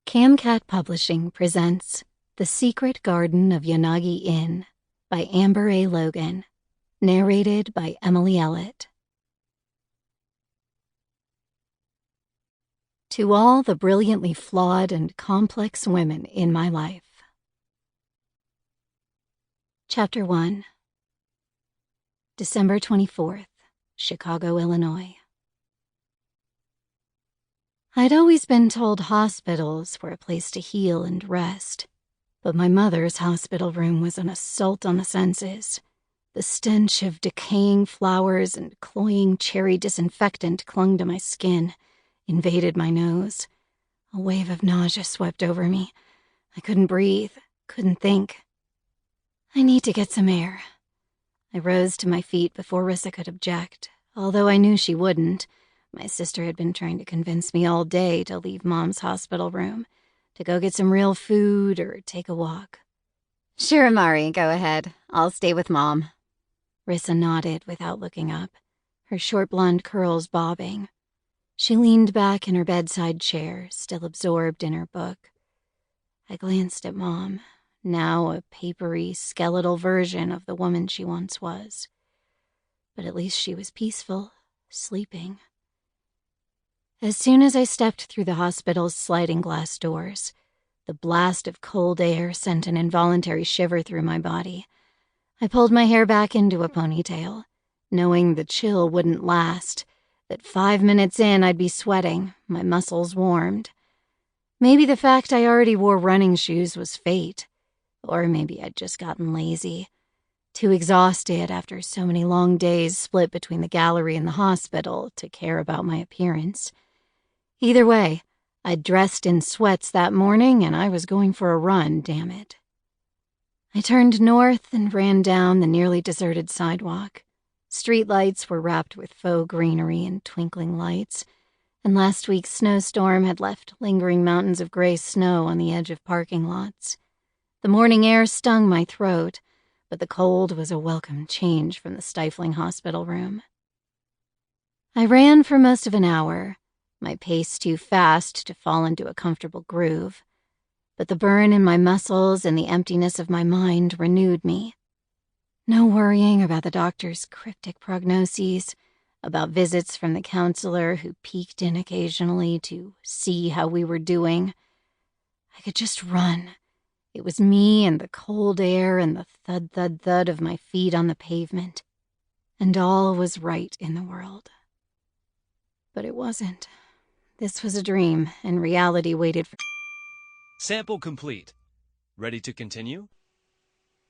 Camcat Publishing presents The Secret Garden of Yanagi Inn by Amber A. Logan, narrated by Emily Ellet. To all the brilliantly flawed and complex women in my life. Chapter 1. December 24th, Chicago, Illinois. I'd always been told hospitals were a place to heal and rest, but my mother's hospital room was an assault on the senses. The stench of decaying flowers and cloying cherry disinfectant clung to my skin, invaded my nose. A wave of nausea swept over me. I couldn't breathe, couldn't think. I need to get some air. I rose to my feet before Rissa could object, although I knew she wouldn't. My sister had been trying to convince me all day to leave Mom's hospital room, to go get some real food or take a walk. Sure, Mari, go ahead. I'll stay with Mom. Rissa nodded without looking up, her short blonde curls bobbing. She leaned back in her bedside chair, still absorbed in her book. I glanced at Mom, now a papery, skeletal version of the woman she once was. But at least she was peaceful, sleeping. As soon as I stepped through the hospital's sliding glass doors, the blast of cold air sent an involuntary shiver through my body. I pulled my hair back into a ponytail, knowing the chill wouldn't last, that 5 minutes in I'd be sweating, my muscles warmed. Maybe the fact I already wore running shoes was fate, or maybe I'd just gotten lazy, too exhausted after so many long days split between the gallery and the hospital to care about my appearance. Either way, I'd dressed in sweats that morning and I was going for a run, damn it. I turned north and ran down the nearly deserted sidewalk. Streetlights were wrapped with faux greenery and twinkling lights, and last week's snowstorm had left lingering mountains of gray snow on the edge of parking lots. The morning air stung my throat, but the cold was a welcome change from the stifling hospital room. I ran for most of an hour, my pace too fast to fall into a comfortable groove, but the burn in my muscles and the emptiness of my mind renewed me. No worrying about the doctor's cryptic prognoses, about visits from the counselor who peeked in occasionally to see how we were doing. I could just run. It was me and the cold air and the thud-thud-thud of my feet on the pavement, and all was right in the world. But it wasn't. This was a dream, and reality waited for... Sample complete. Ready to continue?